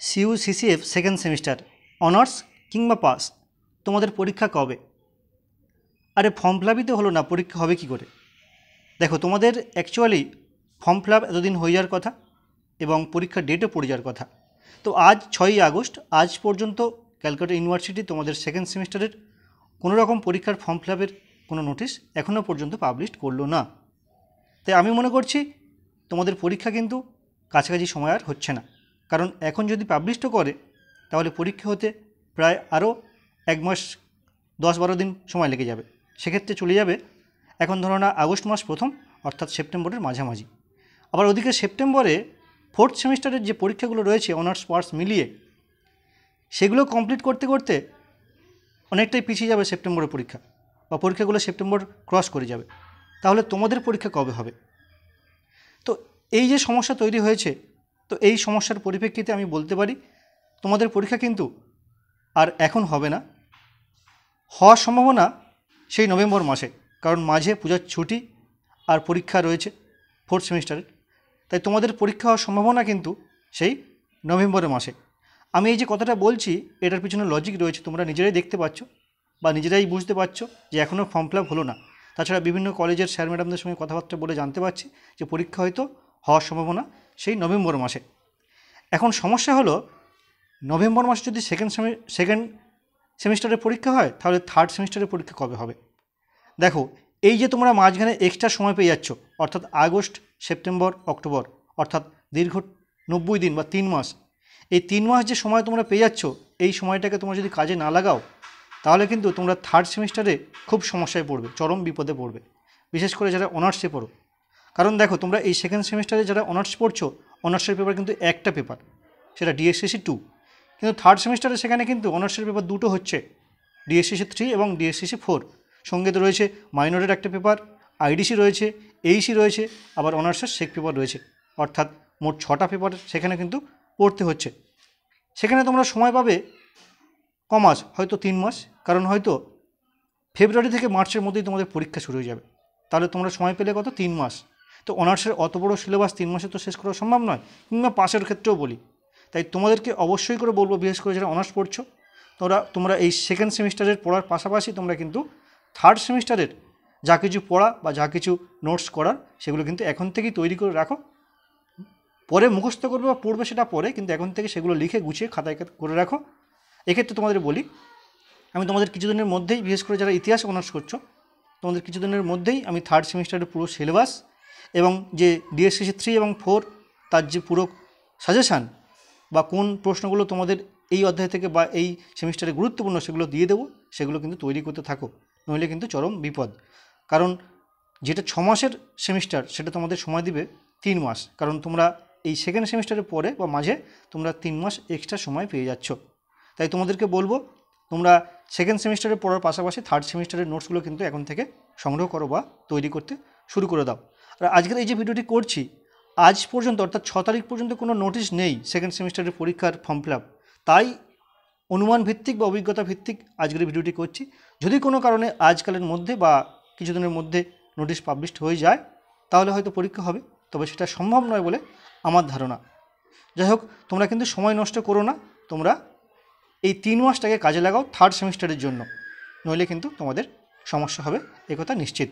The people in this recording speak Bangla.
CU/CCF সেকেন্ড সেমিস্টার অনার্স কিংবা পাস, তোমাদের পরীক্ষা কবে? আরে ফর্ম ফিল আপই তো হলো না, পরীক্ষা হবে কি করে? দেখো, তোমাদের অ্যাকচুয়ালি ফর্ম ফিল আপ এতদিন হয়ে যাওয়ার কথা এবং পরীক্ষার ডেটও পড়ে যাওয়ার কথা। তো আজ 6ই আগস্ট, আজ পর্যন্ত ক্যালকাটা ইউনিভার্সিটি তোমাদের সেকেন্ড সেমিস্টারের কোনো রকম পরীক্ষার ফর্ম ফিল আপের কোনো নোটিশ এখনও পর্যন্ত পাবলিশ করলো না। তাই আমি মনে করছি তোমাদের পরীক্ষা কিন্তু কাছাকাছি সময় আর হচ্ছে না, কারণ এখন যদি পাবলিশও করে তাহলে পরীক্ষা হতে প্রায় আরও 1 মাস 10-12 দিন সময় লেগে যাবে। সেক্ষেত্রে চলে যাবে এখন ধরো না আগস্ট মাস প্রথম, অর্থাৎ সেপ্টেম্বরের মাঝামাঝি। আবার ওদিকে সেপ্টেম্বরে ফোর্থ সেমিস্টারের যে পরীক্ষাগুলো রয়েছে অনার্স পার্টস মিলিয়ে, সেগুলো কমপ্লিট করতে করতে অনেকটাই পিছিয়ে যাবে সেপ্টেম্বরের পরীক্ষা, বা পরীক্ষাগুলো সেপ্টেম্বর ক্রস করে যাবে। তাহলে তোমাদের পরীক্ষা কবে হবে? তো এই যে সমস্যা তৈরি হয়েছে, তো এই সমস্যার পরিপ্রেক্ষিতে আমি বলতে পারি তোমাদের পরীক্ষা কিন্তু আর এখন হবে না, হওয়ার সম্ভাবনা সেই নভেম্বর মাসে, কারণ মাঝে পূজার ছুটি আর পরীক্ষা রয়েছে ফোর্থ সেমিস্টারের। তাই তোমাদের পরীক্ষা হওয়ার সম্ভাবনা কিন্তু সেই নভেম্বরের মাসে। আমি এই যে কথাটা বলছি এটার পিছনে লজিক রয়েছে, তোমরা নিজেরাই দেখতে পাচ্ছ বা নিজেরাই বুঝতে পারছো যে এখনও ফর্ম ফিল আপ হলো না। তাছাড়া বিভিন্ন কলেজের স্যার ম্যাডামদের সঙ্গে কথাবার্তা বলে জানতে পারছি যে পরীক্ষা হয়তো হওয়ার সম্ভাবনা সেই নভেম্বর মাসে। এখন সমস্যা হলো, নভেম্বর মাসে যদি সেকেন্ড সেমিস্টারের পরীক্ষা হয়, তাহলে থার্ড সেমিস্টারের পরীক্ষা কবে হবে? দেখো, এই যে তোমরা মাঝখানে এক্সট্রা সময় পেয়ে যাচ্ছ, অর্থাৎ আগস্ট, সেপ্টেম্বর, অক্টোবর, অর্থাৎ দীর্ঘ 90 দিন বা 3 মাস, এই 3 মাস যে সময় তোমরা পেয়ে যাচ্ছ, এই সময়টাকে তোমরা যদি কাজে না লাগাও তাহলে কিন্তু তোমরা থার্ড সেমিস্টারে খুব সমস্যায় পড়বে, চরম বিপদে পড়বে, বিশেষ করে যারা অনার্সে পড়ো। কারণ দেখো, তোমরা এই সেকেন্ড সেমিস্টারে যারা অনার্স পড়ছো, অনার্সের পেপার কিন্তু একটা পেপার, সেটা DSCC 2, কিন্তু থার্ড সেমিস্টারে সেখানে কিন্তু অনার্সের পেপার দুটো হচ্ছে, DSCC 3 এবং DSCC 4। সঙ্গে তো রয়েছে মাইনরের একটা পেপার, IDC রয়েছে, AEC রয়েছে, আবার অনার্সের সেক পেপার রয়েছে, অর্থাৎ মোট 6টা পেপার সেখানে কিন্তু পড়তে হচ্ছে। সেখানে তোমরা সময় পাবে কমাস, হয়তো 3 মাস, কারণ হয়তো ফেব্রুয়ারি থেকে মার্চের মধ্যেই তোমাদের পরীক্ষা শুরু হয়ে যাবে। তাহলে তোমরা সময় পেলে কত? 3 মাস। তো অনার্সের অত বড় সিলেবাস 3 মাসে তো শেষ করা সম্ভব নয়, কিংবা পাসের ক্ষেত্রেও বলি। তাই তোমাদেরকে অবশ্যই করে বলবো, বিশেষ করে যারা অনার্স পড়ছো, তোমরা এই সেকেন্ড সেমিস্টারের পড়ার পাশাপাশি তোমরা কিন্তু থার্ড সেমিস্টারের যা কিছু পড়া বা যা কিছু নোটস করার, সেগুলো কিন্তু এখন থেকেই তৈরি করে রাখো। পরে মুখস্থ করবে বা পড়বে সেটা পরে, কিন্তু এখন থেকে সেগুলো লিখে গুছিয়ে খাতায় করে রাখো। এক্ষেত্রে তোমাদের বলি, আমি তোমাদের কিছুদিনের মধ্যেই, বিশেষ করে যারা ইতিহাস অনার্স করছো, তোমাদের কিছুদিনের মধ্যেই আমি থার্ড সেমিস্টারের পুরো সিলেবাস এবং যে DSCC 3 এবং 4 তার যে পুরো সাজেশান বা কোন প্রশ্নগুলো তোমাদের এই অধ্যায় থেকে বা এই সেমিস্টারে গুরুত্বপূর্ণ, সেগুলো দিয়ে দেবো। সেগুলো কিন্তু তৈরি করতে থাকো, নইলে কিন্তু চরম বিপদ। কারণ যেটা 6 মাসের সেমিস্টার, সেটা তোমাদের সময় দিবে 3 মাস, কারণ তোমরা এই সেকেন্ড সেমিস্টারের পরে বা মাঝে তোমরা 3 মাস এক্সট্রা সময় পেয়ে যাচ্ছ। তাই তোমাদেরকে বলবো, তোমরা সেকেন্ড সেমিস্টারে পড়ার পাশাপাশি থার্ড সেমিস্টারের নোটসগুলো কিন্তু এখন থেকে সংগ্রহ করো বা তৈরি করতে শুরু করে দাও। আর আজকের এই যে ভিডিওটি করছি, আজ পর্যন্ত অর্থাৎ 6 তারিখ পর্যন্ত কোনো নোটিশ নেই সেকেন্ড সেমিস্টারের পরীক্ষার ফর্ম ফিল আপ। তাই অনুমান ভিত্তিক বা অভিজ্ঞতা ভিত্তিক আজকের ভিডিওটি করছি। যদি কোনো কারণে আজকালের মধ্যে বা কিছুদিনের মধ্যে নোটিশ পাবলিশড হয়ে যায়, তাহলে হয়তো পরীক্ষা হবে, তবে সেটা সম্ভব নয় বলে আমার ধারণা। যাই হোক, তোমরা কিন্তু সময় নষ্ট করো না, তোমরা এই 3 মাসটাকে কাজে লাগাও থার্ড সেমিস্টারের জন্য, নইলে কিন্তু তোমাদের সমস্যা হবে, একথা নিশ্চিত।